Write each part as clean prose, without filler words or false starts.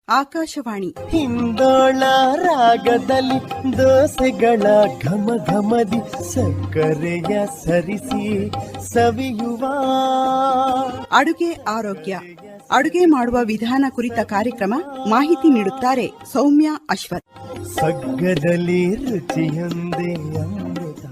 ಆಕಾಶವಾಣಿ ಹಿಂದೋಳ ರಾಗದಲ್ಲಿ ದೋಸೆಗಳ ಘಮ ಘಮದಿ ಸಕ್ಕರೆಯ ಸರಿಸಿ ಸವಿಯುವ ಅಡುಗೆ ಆರೋಗ್ಯ, ಅಡುಗೆ ಮಾಡುವ ವಿಧಾನ ಕುರಿತ ಕಾರ್ಯಕ್ರಮ. ಮಾಹಿತಿ ನೀಡುತ್ತಾರೆ ಸೌಮ್ಯ ಅಶ್ವಥ್. ಸಗ್ಗದಲ್ಲಿ ರುಚಿಯೊಂದೇ ಅಮೃತ.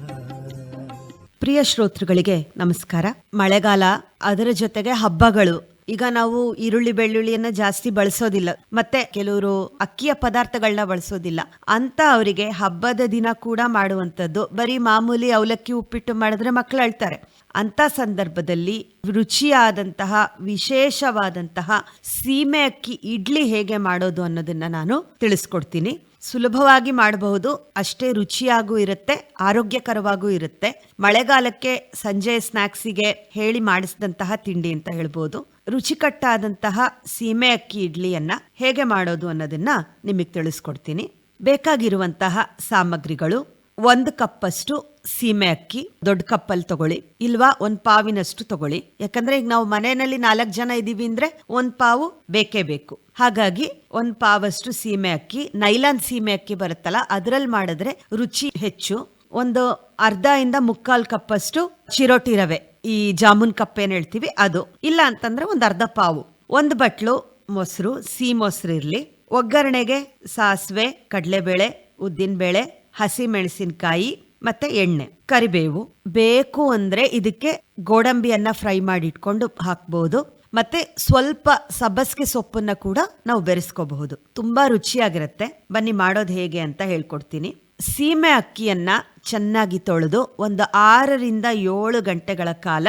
ಪ್ರಿಯ ಶ್ರೋತೃಗಳಿಗೆ ನಮಸ್ಕಾರ. ಮಳೆಗಾಲ, ಅದರ ಜೊತೆಗೆ ಹಬ್ಬಗಳು. ಈಗ ನಾವು ಈರುಳ್ಳಿ ಬೆಳ್ಳುಳ್ಳಿಯನ್ನ ಜಾಸ್ತಿ ಬಳಸೋದಿಲ್ಲ, ಮತ್ತೆ ಕೆಲವರು ಅಕ್ಕಿಯ ಪದಾರ್ಥಗಳನ್ನ ಬಳಸೋದಿಲ್ಲ ಅಂತ ಅವರಿಗೆ ಹಬ್ಬದ ದಿನ ಕೂಡ ಮಾಡುವಂಥದ್ದು ಬರೀ ಮಾಮೂಲಿ ಅವಲಕ್ಕಿ ಉಪ್ಪಿಟ್ಟು ಮಾಡಿದ್ರೆ ಮಕ್ಕಳು ಅಳ್ತಾರೆ. ಅಂತ ಸಂದರ್ಭದಲ್ಲಿ ರುಚಿಯಾದಂತಹ ವಿಶೇಷವಾದಂತಹ ಸೀಮೆ ಅಕ್ಕಿ ಇಡ್ಲಿ ಹೇಗೆ ಮಾಡೋದು ಅನ್ನೋದನ್ನ ನಾನು ತಿಳಿಸ್ಕೊಡ್ತೀನಿ. ಸುಲಭವಾಗಿ ಮಾಡಬಹುದು, ಅಷ್ಟೇ ರುಚಿಯಾಗೂ ಇರುತ್ತೆ, ಆರೋಗ್ಯಕರವಾಗೂ ಇರುತ್ತೆ. ಮಳೆಗಾಲಕ್ಕೆ ಸಂಜೆ ಸ್ನ್ಯಾಕ್ಸಿಗೆ ಹೇಳಿ ಮಾಡಿಸಿದಂತಹ ತಿಂಡಿ ಅಂತ ಹೇಳ್ಬೋದು. ರುಚಿಕಟ್ಟಾದಂತಹ ಸೀಮೆ ಅಕ್ಕಿ ಇಡ್ಲಿಯನ್ನ ಹೇಗೆ ಮಾಡೋದು ಅನ್ನೋದನ್ನ ನಿಮಗೆ ತಿಳಿಸ್ಕೊಡ್ತೀನಿ. ಬೇಕಾಗಿರುವಂತಹ ಸಾಮಗ್ರಿಗಳು: 1 ಕಪ್ಪಷ್ಟು ಸೀಮೆ ಅಕ್ಕಿ, ದೊಡ್ಡ ಕಪ್ಪಲ್ಲಿ ತಗೊಳ್ಳಿ, ಇಲ್ವಾ 1 ಪಾವಿನಷ್ಟು ತಗೊಳ್ಳಿ. ಯಾಕಂದ್ರೆ ಈಗ ನಾವು ಮನೆಯಲ್ಲಿ 4 ಜನ ಇದೀವಿ ಅಂದ್ರೆ 1 ಪಾವು ಬೇಕೇ ಬೇಕು. ಹಾಗಾಗಿ 1 ಪಾವಷ್ಟು ಸೀಮೆ ಅಕ್ಕಿ, ನೈಲಾನ್ ಸೀಮೆ ಅಕ್ಕಿ ಬರುತ್ತಲ್ಲ ಅದರಲ್ಲಿ ಮಾಡಿದ್ರೆ ರುಚಿ ಹೆಚ್ಚು. ಒಂದು ಅರ್ಧ ಇಂದ 3/4 ಕಪ್ಪಷ್ಟು ಚಿರೋಟಿ ರವೆ, ಈ ಜಾಮೂನ್ ಕಪ್ ಏನ್ ಹೇಳ್ತೀವಿ ಅದು, ಇಲ್ಲ ಅಂತಂದ್ರೆ 1 ಅರ್ಧ ಪಾವು. 1 ಬಟ್ಲು ಮೊಸರು, ಸಿಹಿ ಮೊಸರು ಇರ್ಲಿ. ಒಗ್ಗರಣೆಗೆ ಸಾಸಿವೆ, ಕಡಲೆಬೇಳೆ, ಉದ್ದಿನಬೇಳೆ, ಹಸಿ ಮೆಣಸಿನಕಾಯಿ ಮತ್ತೆ ಎಣ್ಣೆ, ಕರಿಬೇವು. ಬೇಕು ಅಂದ್ರೆ ಇದಕ್ಕೆ ಗೋಡಂಬಿಯನ್ನ ಫ್ರೈ ಮಾಡಿ ಇಟ್ಕೊಂಡು ಹಾಕ್ಬಹುದು. ಮತ್ತೆ ಸ್ವಲ್ಪ ಸಬ್ಬಸಿಗೆ ಸೊಪ್ಪನ್ನ ಕೂಡ ನಾವು ಬೆರೆಸ್ಕೋಬಹುದು. ತುಂಬಾ ರುಚಿಯಾಗಿರುತ್ತೆ. ಬನ್ನಿ ಮಾಡೋದು ಹೇಗೆ ಅಂತ ಹೇಳ್ಕೊಡ್ತೀನಿ. ಸೀಮೆ ಅಕ್ಕಿಯನ್ನ ಚೆನ್ನಾಗಿ ತೊಳೆದು 6 ರಿಂದ 7 ಗಂಟೆಗಳ ಕಾಲ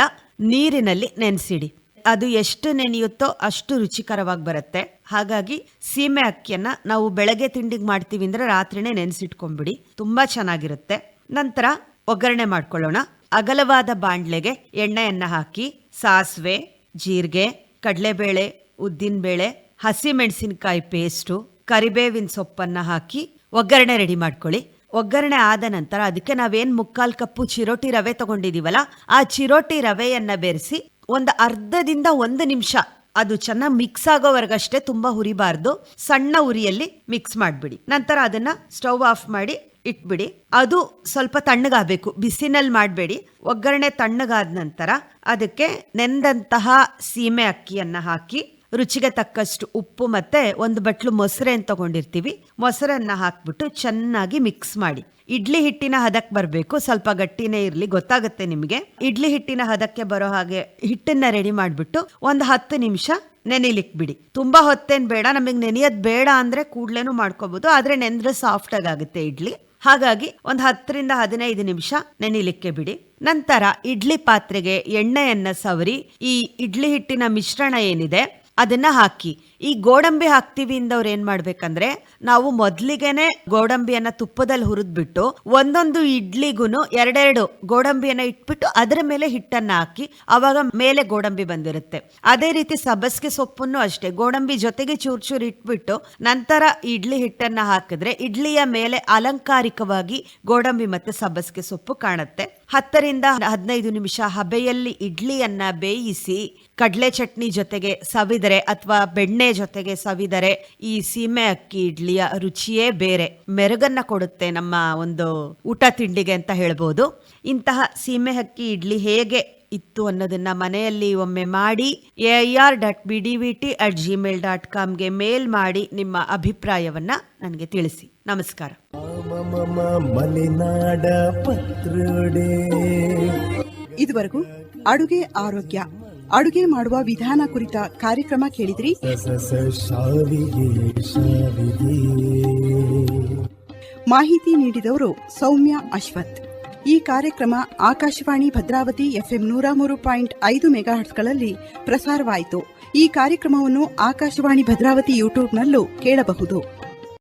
ನೀರಿನಲ್ಲಿ ನೆನೆಸಿಡಿ. ಅದು ಎಷ್ಟು ನೆನೆಯುತ್ತೋ ಅಷ್ಟು ರುಚಿಕರವಾಗಿ ಬರುತ್ತೆ. ಹಾಗಾಗಿ ಸೀಮೆ ಅಕ್ಕಿಯನ್ನ ನಾವು ಬೆಳಗ್ಗೆ ತಿಂಡಿಗೆ ಮಾಡ್ತೀವಿ ಅಂದ್ರೆ ರಾತ್ರಿನೇ ನೆನೆಸಿಟ್ಕೊಂಡ್ಬಿಡಿ, ತುಂಬಾ ಚೆನ್ನಾಗಿರುತ್ತೆ. ನಂತರ ಒಗ್ಗರಣೆ ಮಾಡ್ಕೊಳ್ಳೋಣ. ಅಗಲವಾದ ಬಾಂಡ್ಲೆಗೆ ಎಣ್ಣೆಯನ್ನ ಹಾಕಿ ಸಾಸಿವೆ, ಜೀರಿಗೆ, ಕಡಲೆಬೇಳೆ, ಉದ್ದಿನಬೇಳೆ, ಹಸಿ ಮೆಣಸಿನಕಾಯಿ ಪೇಸ್ಟು, ಕರಿಬೇವಿನ ಸೊಪ್ಪನ್ನ ಹಾಕಿ ಒಗ್ಗರಣೆ ರೆಡಿ ಮಾಡ್ಕೊಳ್ಳಿ. ಒಗ್ಗರಣೆ ಆದ ನಂತರ ಅದಕ್ಕೆ ನಾವೇನ್ 3/4 ಕಪ್ಪು ಚಿರೋಟಿ ರವೆ ತಗೊಂಡಿದೀವಲ್ಲ, ಆ ಚಿರೋಟಿ ರವೆಯನ್ನ ಬೆರೆಸಿ 1 ಅರ್ಧದಿಂದ 1 ನಿಮಿಷ ಅದು ಚೆನ್ನಾಗಿ ಮಿಕ್ಸ್ ಆಗೋವರೆಗಷ್ಟೇ, ತುಂಬಾ ಹುರಿಬಾರ್ದು, ಸಣ್ಣ ಉರಿಯಲ್ಲಿ ಮಿಕ್ಸ್ ಮಾಡ್ಬಿಡಿ. ನಂತರ ಅದನ್ನ ಸ್ಟವ್ ಆಫ್ ಮಾಡಿ ಇಟ್ಬಿಡಿ. ಅದು ಸ್ವಲ್ಪ ತಣ್ಣಗಾಗಬೇಕು, ಬಿಸಿನಲ್ಲಿ ಮಾಡಬೇಡಿ. ಒಗ್ಗರಣೆ ತಣ್ಣಗಾದ ನಂತರ ಅದಕ್ಕೆ ನೆಂದಂತಹ ಸೀಮೆ ಅಕ್ಕಿಯನ್ನ ಹಾಕಿ, ರುಚಿಗೆ ತಕ್ಕಷ್ಟು ಉಪ್ಪು ಮತ್ತೆ 1 ಬಟ್ಲು ಮೊಸರನ್ನು ತಗೊಂಡಿರ್ತೀವಿ, ಮೊಸರನ್ನ ಹಾಕ್ಬಿಟ್ಟು ಚೆನ್ನಾಗಿ ಮಿಕ್ಸ್ ಮಾಡಿ. ಇಡ್ಲಿ ಹಿಟ್ಟಿನ ಹದಕ್ಕೆ ಬರಬೇಕು, ಸ್ವಲ್ಪ ಗಟ್ಟಿನೇ ಇರಲಿ, ಗೊತ್ತಾಗುತ್ತೆ ನಿಮಗೆ. ಇಡ್ಲಿ ಹಿಟ್ಟಿನ ಹದಕ್ಕೆ ಬರೋ ಹಾಗೆ ಹಿಟ್ಟನ್ನ ರೆಡಿ ಮಾಡಿಬಿಟ್ಟು 10 ನಿಮಿಷ ನೆನಿಲಿಕ್ ಬಿಡಿ. ತುಂಬಾ ಹೊತ್ತೇನು ಬೇಡ, ನಮಗೆ ನೆನೆಯೋದು ಬೇಡ ಅಂದ್ರೆ ಕೂಡ್ಲೇನು ಮಾಡ್ಕೋಬಹುದು, ಆದ್ರೆ ನೆಂದ್ರೆ ಸಾಫ್ಟ್ ಆಗುತ್ತೆ ಇಡ್ಲಿ. ಹಾಗಾಗಿ 10 ರಿಂದ 15 ನಿಮಿಷ ನೆನಿಲಿಕ್ಕೆ ಬಿಡಿ. ನಂತರ ಇಡ್ಲಿ ಪಾತ್ರೆಗೆ ಎಣ್ಣೆಯನ್ನ ಸವರಿ ಈ ಇಡ್ಲಿ ಹಿಟ್ಟಿನ ಮಿಶ್ರಣ ಏನಿದೆ ಅದನ್ನ ಹಾಕಿ. ಈ ಗೋಡಂಬಿ ಹಾಕ್ತಿವಿ ಇಂದವ್ರು ಏನ್ ಮಾಡ್ಬೇಕಂದ್ರೆ, ನಾವು ಮೊದ್ಲಿಗೆನೆ ಗೋಡಂಬಿಯನ್ನ ತುಪ್ಪದಲ್ಲಿ ಹುರಿದ್ಬಿಟ್ಟು ಒಂದೊಂದು ಇಡ್ಲಿಗೂನು 2 ಗೋಡಂಬಿಯನ್ನ ಇಟ್ಬಿಟ್ಟು ಅದರ ಮೇಲೆ ಹಿಟ್ಟನ್ನ ಹಾಕಿ, ಅವಾಗ ಮೇಲೆ ಗೋಡಂಬಿ ಬಂದಿರುತ್ತೆ. ಅದೇ ರೀತಿ ಸಬ್ಬಸಿಗೆ ಸೊಪ್ಪನ್ನು ಅಷ್ಟೇ, ಗೋಡಂಬಿ ಜೊತೆಗೆ ಚೂರ್ ಇಟ್ಬಿಟ್ಟು ನಂತರ ಇಡ್ಲಿ ಹಿಟ್ಟನ್ನ ಹಾಕಿದ್ರೆ ಇಡ್ಲಿಯ ಮೇಲೆ ಅಲಂಕಾರಿಕವಾಗಿ ಗೋಡಂಬಿ ಮತ್ತೆ ಸಬ್ಬಸಿಗೆ ಸೊಪ್ಪು ಕಾಣುತ್ತೆ. 10 ರಿಂದ 15 ನಿಮಿಷ ಹಬೆಯಲ್ಲಿ ಇಡ್ಲಿಯನ್ನ ಬೇಯಿಸಿ ಕಡಲೆ ಚಟ್ನಿ ಜೊತೆಗೆ ಸವಿದರೆ ಅಥವಾ ಬೆಣ್ಣೆ ಜೊತೆಗೆ ಸವಿದರೆ ಈ ಸೀಮೆ ಅಕ್ಕಿ ಇಡ್ಲಿಯ ರುಚಿಯೇ ಬೇರೆ, ಮೆರುಗನ್ನ ಕೊಡುತ್ತೆ ನಮ್ಮ ಒಂದು ಊಟ ತಿಂಡಿಗೆ ಅಂತ ಹೇಳ್ಬೋದು. ಇಂತಹ ಸೀಮೆ ಅಕ್ಕಿ ಇಡ್ಲಿ ಹೇಗೆ ಇತ್ತು ಅನ್ನೋದನ್ನ ಮನೆಯಲ್ಲಿ ಒಮ್ಮೆ ಮಾಡಿ air.bdvt@gmail.comಗೆ ಮೇಲ್ ಮಾಡಿ ನಿಮ್ಮ ಅಭಿಪ್ರಾಯವನ್ನ ನನಗೆ ತಿಳಿಸಿ. ನಮಸ್ಕಾರ. ಇದುವರೆಗೂ ಅಡುಗೆ ಆರೋಗ್ಯ, ಅಡುಗೆ ಮಾಡುವ ವಿಧಾನ ಕುರಿತ ಕಾರ್ಯಕ್ರಮ ಕೇಳಿದ್ರಿ. ಮಾಹಿತಿ ನೀಡಿದವರು ಸೌಮ್ಯ ಅಶ್ವಥ್. ಈ ಕಾರ್ಯಕ್ರಮ ಆಕಾಶವಾಣಿ ಭದ್ರಾವತಿ FM 103.5 ಮೆಗಾಹರ್ಟ್ಸ್ಗಳಲ್ಲಿ ಪ್ರಸಾರವಾಯಿತು. ಈ ಕಾರ್ಯಕ್ರಮವನ್ನು ಆಕಾಶವಾಣಿ ಭದ್ರಾವತಿ ಯೂಟ್ಯೂಬ್ನಲ್ಲೂ ಕೇಳಬಹುದು.